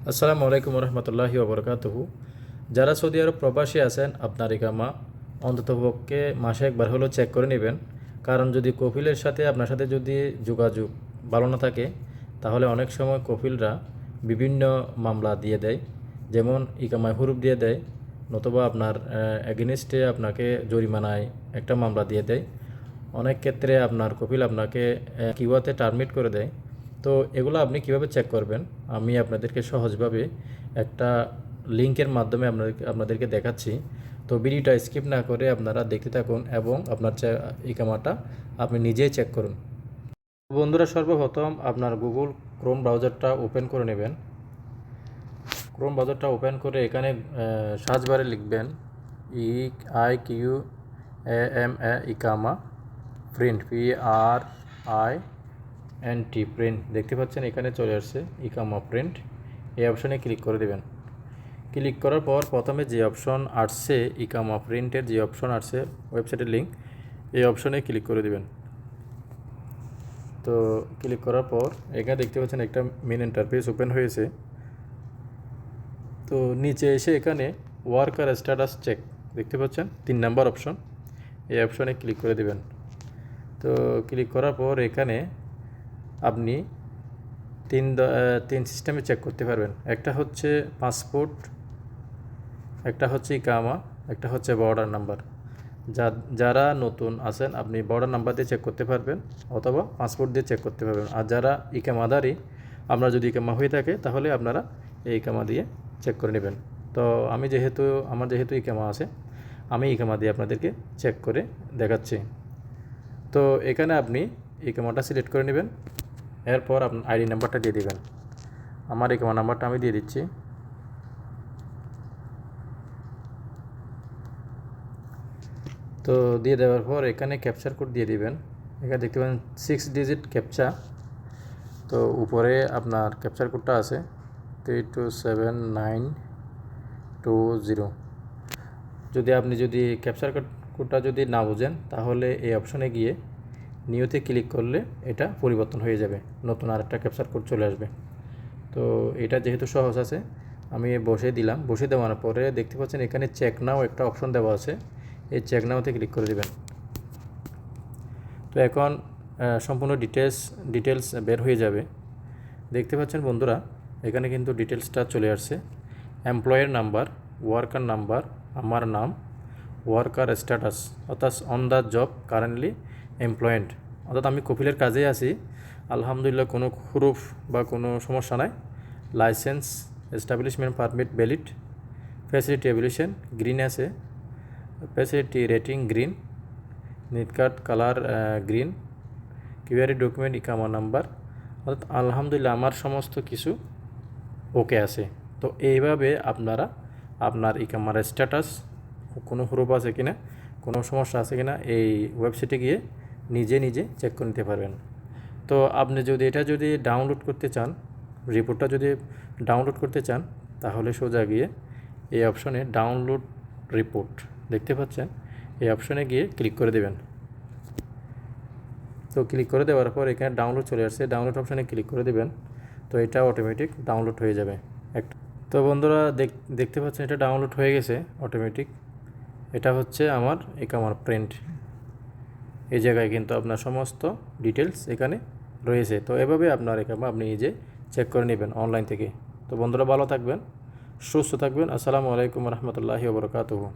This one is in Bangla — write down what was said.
আসসালামু আলাইকুম রহমতুল্লাহি ওবরকাতুহু। যারা সৌদি আরব প্রবাসী আছেন, আপনার ইকামা অন্ততপক্ষে মাসে একবার হলেও চেক করে নেবেন। কারণ যদি কফিলের সাথে আপনার সাথে যদি যোগাযোগ ভালো না থাকে, তাহলে অনেক সময় কফিলরা বিভিন্ন মামলা দিয়ে দেয়। যেমন ইকামায় হুরুপ দিয়ে দেয়, নতুবা আপনার এগেনিস্টে আপনাকে জরিমানায় একটা মামলা দিয়ে দেয়। অনেক ক্ষেত্রে আপনার কপিল আপনাকে কিউয়াতে টার্মিনেট করে দেয়। তো এগুলো আপনি কিভাবে চেক করবেন, আমি আপনাদেরকে সহজভাবে একটা লিঙ্কের মাধ্যমে আপনাদেরকে দেখাচ্ছি। তো ভিডিওটা স্কিপ না করে আপনারা দেখতে থাকুন এবং আপনার ইকামাটা আপনি নিজেই চেক করুন। বন্ধুরা, সর্বপ্রথম আপনার গুগল ক্রোম ব্রাউজারটা ওপেন করে নেবেন। ক্রোম ব্রাউজারটা ওপেন করে এখানে সার্চ বারে লিখবেন IQAMA ইকামা প্রিন্ট, PRINT প্রিন্ট। দেখতে পাচ্ছেন এখানে চলে আসছে ইকামা প্রিন্ট। এই অপশনে ক্লিক করে দেবেন। ক্লিক করার পর প্রথমে যে অপশন আসছে ইকামা প্রিন্টের যে অপশন আসছে ওয়েবসাইটের লিঙ্ক, এই অপশনে ক্লিক করে দেবেন। তো ক্লিক করার পর এখানে দেখতে পাচ্ছেন একটা মেন ইন্টারফেস ওপেন হয়েছে। তো নিচে এসে এখানে ওয়ার্কার স্ট্যাটাস চেক দেখতে পাচ্ছেন 3 নাম্বার অপশন, এই অপশনে ক্লিক করে দেবেন। তো ক্লিক করার পর এখানে আপনি তিন সিস্টেমে চেক করতে পারবেন। একটা হচ্ছে পাসপোর্ট, একটা হচ্ছে ইকামা, একটা হচ্ছে বর্ডার নাম্বার। যারা নতুন আছেন আপনি বর্ডার নাম্বার দিয়ে চেক করতে পারবেন অথবা পাসপোর্ট দিয়ে চেক করতে পারবেন। আর যারা ইকামাদারি, আমরা যদি ইকামা হয়ে থাকে তাহলে আপনারা এই ইকামা দিয়ে চেক করে নেবেন। তো আমার যেহেতু ইকামা আছে, আমি ইকামা দিয়ে আপনাদেরকে চেক করে দেখাচ্ছি। তো এখানে আপনি ইকামাটা সিলেক্ট করে নেবেন। এরপর আপনার আইডি নাম্বারটা দিয়ে দেবেন। আমার ইকামা নাম্বারটা আমি দিয়ে দিচ্ছি। তো দিয়ে দেওয়ার পর এখানে ক্যাপচার কোড দিয়ে দিবেন। এখানে দেখতে পাবেন 6 ডিজিট ক্যাপচা। তো উপরে আপনার ক্যাপচার কোডটা আছে 327920। যদি ক্যাপচার কোডটা যদি না বোঝেন, তাহলে এই অপশনে গিয়ে নিউতে ক্লিক করলে এটা পরিবর্তন হয়ে যাবে, নতুন আরেকটা ক্যাপচার কোড চলে আসবে। তো এটা যেহেতু সহজ আছে, আমি বসে দিলাম। বসে দেওয়ার পরে দেখতে পাচ্ছেন এখানে চেক নাও একটা অপশন দেওয়া আছে, এই চেক নাওতে ক্লিক করে দেবেন। তো এখন সম্পূর্ণ ডিটেলস বের হয়ে যাবে। দেখতে পাচ্ছেন বন্ধুরা, এখানে কিন্তু ডিটেলসটা চলে আসছে। এমপ্লয়ের নাম্বার, ওয়ার্কার নাম্বার, আমার নাম, ওয়ার্কার স্ট্যাটাস অর্থাৎ on the job currently employed, অর্থাৎ আমি কপিলের কাজে আছি, আলহামদুলিল্লাহ, কোনো প্রুফ বা কোনো সমস্যা নাই। Licence, establishment permit valid, facility evolution green আছে, ফ্যাসিলিটি রেটিং গ্রিন, নিট কার্ড কালার গ্রিন, কিউআরই ডকুমেন্ট, ইকামা নাম্বার, অর্থাৎ আলহামদুলিল্লাহ আমার সমস্ত কিছু ওকে আছে। তো এইভাবে আপনারা আপনার ইকামার স্ট্যাটাস, কোনো প্রুফ আছে কিনা, কোনো সমস্যা আছে কিনা, এই ওয়েবসাইটে গিয়ে নিজে চেক করে নিতে পারবেন। তো আপনি যদি ডাউনলোড করতে চান, রিপোর্টটা যদি ডাউনলোড করতে চান, তাহলে সোজা গিয়ে এই অপশনে ডাউনলোড রিপোর্ট দেখতে পাচ্ছেন, এই অপশনে গিয়ে ক্লিক করে দেবেন। তো ক্লিক করে দেওয়ার পর এখানে ডাউনলোড চলে আসছে, ডাউনলোড অপশানে ক্লিক করে দেবেন। তো এটা অটোমেটিক ডাউনলোড হয়ে যাবে তো বন্ধুরা, দেখতে পাচ্ছেন এটা ডাউনলোড হয়ে গেছে অটোমেটিক। এটা হচ্ছে আমার ইকামার প্রিন্ট। এই জায়গায় কিন্তু আপনার সমস্ত ডিটেলস এখানে রয়েছে। তো এভাবে আপনার ইকামা আপনি নিজে চেক করে নেবেন অনলাইন থেকে। তো বন্ধুরা, ভালো থাকবেন, সুস্থ থাকবেন। আসসালামু আলাইকুম রহমতুল্লাহি ওবরকাতুহু।